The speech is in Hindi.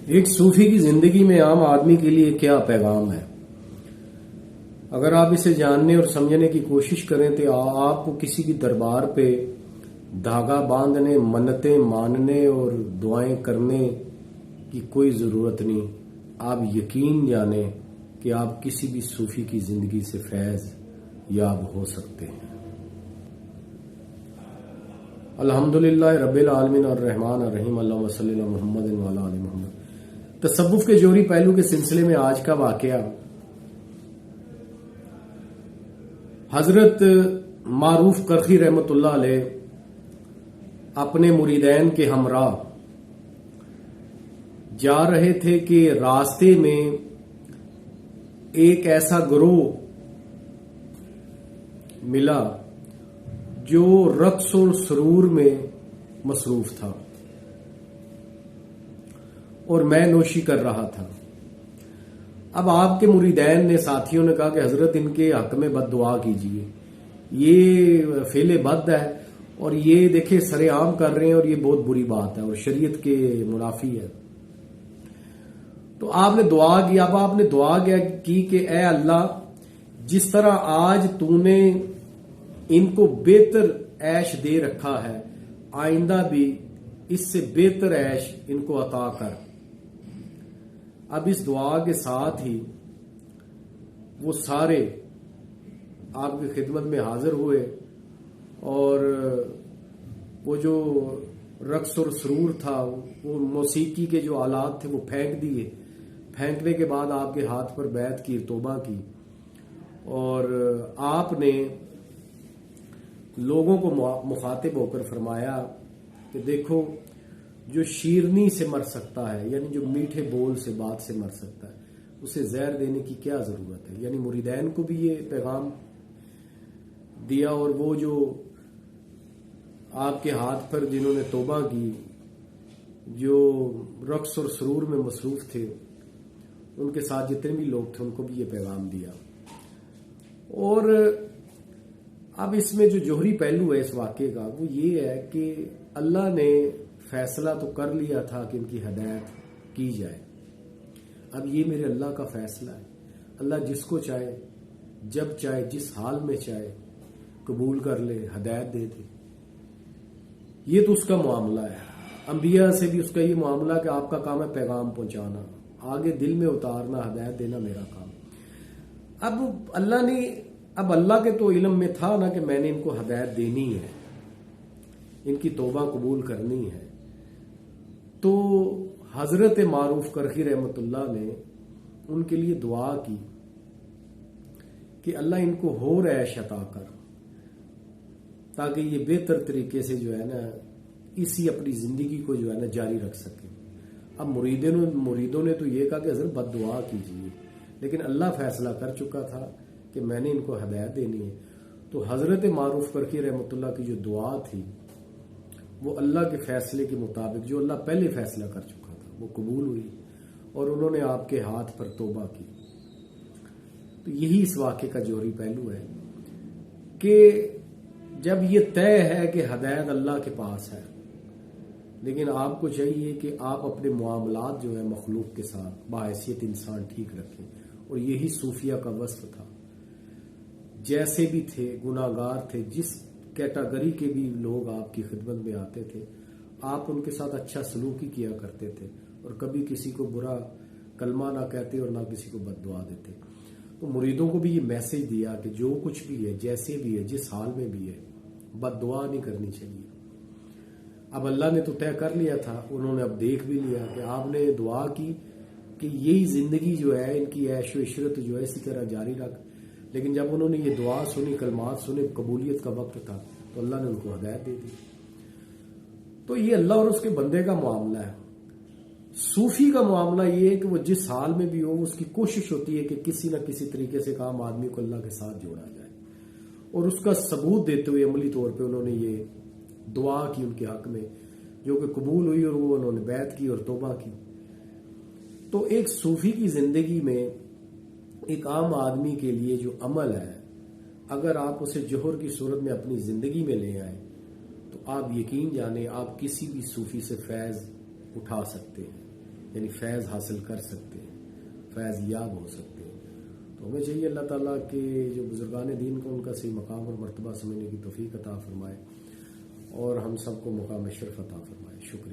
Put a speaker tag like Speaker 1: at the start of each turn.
Speaker 1: एक सूफी की जिंदगी में आम आदमी के लिए क्या पैगाम है? अगर आप इसे जानने और समझने की कोशिश करें तो आपको किसी भी दरबार पे धागा बांधने, मन्नतें मानने और दुआएं करने की कोई जरूरत नहीं। आप यकीन जाने कि आप किसी भी सूफी की जिंदगी से फैज याब हो सकते हैं। अल्हम्दुलिल्लाह रब्बिल आलमीन और रहमान और रहीम अल्लाहुम्मा सल्ली अला मुहम्मद व अला आलि मुहम्मद। तसव्वुफ के जोहरी पहलू के सिलसिले में आज का वाकया, हजरत मारूफ करखी रहमतुल्लाह अलैह अपने मुरीदैन के हमरा जा रहे थे कि रास्ते में एक ऐसा गिरोह मिला जो रक्स और सुरूर में मसरूफ था और मैं नोशी कर रहा था। अब आपके मुरीदैन ने, साथियों ने कहा कि हजरत इनके हक में बद्दुआ कीजिए, ये फेले बद है और ये देखे सरेआम कर रहे हैं और ये बहुत बुरी बात है और शरीयत के मुनाफी है। तो आपने दुआ की। अब आपने दुआ क्या की कि ए अल्लाह, जिस तरह आज तूने इनको बेहतर ऐश दे रखा है, आइंदा भी इससे बेहतर ऐश इनको अता कर। अब इस दुआ के साथ ही वो सारे आपकी खिदमत में हाजिर हुए और वो जो रक्स और सुरूर था, वो मौसीकी के जो आलात थे वो फेंक दिए। फेंकने के बाद आपके हाथ पर बैत की, तौबा की और आपने लोगों को मुखातिब होकर फरमाया कि देखो, जो शीरनी से मर सकता है, यानी जो मीठे बोल से, बात से मर सकता है, उसे जहर देने की क्या जरूरत है। यानी मुरीदैन को भी ये पैगाम दिया और वो जो आपके हाथ पर जिन्होंने तौबा की, जो रक्स और सुरूर में मसरूफ थे, उनके साथ जितने भी लोग थे उनको भी ये पैगाम दिया। और अब इसमें जो जोहरी पहलू है इस वाक़े का, वो ये है कि अल्लाह ने फैसला तो कर लिया था कि इनकी हदायत की जाए। अब ये मेरे अल्लाह का फैसला है। अल्लाह जिसको चाहे, जब चाहे, जिस हाल में चाहे कबूल कर ले, हदायत दे दे। ये तो उसका मामला है। अंबिया से भी उसका ये मामला कि आपका काम है पैगाम पहुंचाना, आगे दिल में उतारना, हदायत देना मेरा काम। अब अल्लाह के तो इल्म में था ना कि मैंने इनको हदायत देनी है, इनकी तौबा कबूल करनी है। तो हजरत मारूफ करखी रहमतुल्लाह ने उनके लिए दुआ की कि अल्लाह इनको होर ऐश अता कर, ताकि ये बेहतर तरीके से जो है ना इसी अपनी जिंदगी को जो है ना जारी रख सके। अब मुरीदों ने तो ये कहा कि हजरत बद्दुआ कीजिए, लेकिन अल्लाह फैसला कर चुका था कि मैंने इनको हदायत देनी है। तो हजरत मारूफ करखी रहमतुल्लाह की जो दुआ थी वो अल्लाह के फैसले के मुताबिक, जो अल्लाह पहले फैसला कर चुका था, वो कबूल हुई और उन्होंने आपके हाथ पर तौबा की। तो यही इस वाक़े का जोहरी पहलू है कि जब ये तय है कि हदायत अल्लाह के पास है, लेकिन आपको चाहिए कि आप अपने मामलात जो है मखलूक के साथ बाहैसियत इंसान ठीक रखें। और यही सूफिया का वस्फ था। जैसे भी थे, गुनाहगार थे, जिस कैटेगरी के भी लोग आपकी खिदमत में आते थे, आप उनके साथ अच्छा सलूक ही किया करते थे और कभी किसी को बुरा कलमा ना कहते और ना किसी को बद्दुआ देते। तो मुरीदों को भी ये मैसेज दिया कि जो कुछ भी है, जैसे भी है, जिस हाल में भी है, बद्दुआ नहीं करनी चाहिए। अब अल्लाह ने तो तय कर लिया था, उन्होंने अब देख भी लिया कि आपने दुआ की कि यही जिंदगी जो है, इनकी ऐश व इशरत जो है इसी तरह जारी रख। लेकिन जब उन्होंने ये दुआ सुनी, कलमात सुने, कबूलियत का वक्त था, तो अल्लाह ने उनको हदायत दे दी। तो ये अल्लाह और उसके बंदे का मामला है। सूफी का मामला ये है कि वो जिस हाल में भी हो, उसकी कोशिश होती है कि किसी न किसी तरीके से काम आदमी को अल्लाह के साथ जोड़ा जाए, और उसका सबूत देते हुए अमली तौर पर उन्होंने ये दुआ की उनके हक में, जो कि कबूल हुई और वो उन्होंने बैत की और तौबा की। तो एक सूफी की जिंदगी में एक आम आदमी के लिए जो अमल है, अगर आप उसे जोहर की सूरत में अपनी जिंदगी में ले आए तो आप यकीन जाने आप किसी भी सूफी से फैज उठा सकते हैं। यानी फैज़ हासिल कर सकते हैं, फैज़ याब हो सकते हैं। तो हमें चाहिए अल्लाह ताला के जो बुजुर्गान दीन को उनका सही मकाम और मर्तबा समझने की तौफीक अता फरमाए और हम सबको मुकाम शरफ अता फरमाए। शुक्रिया।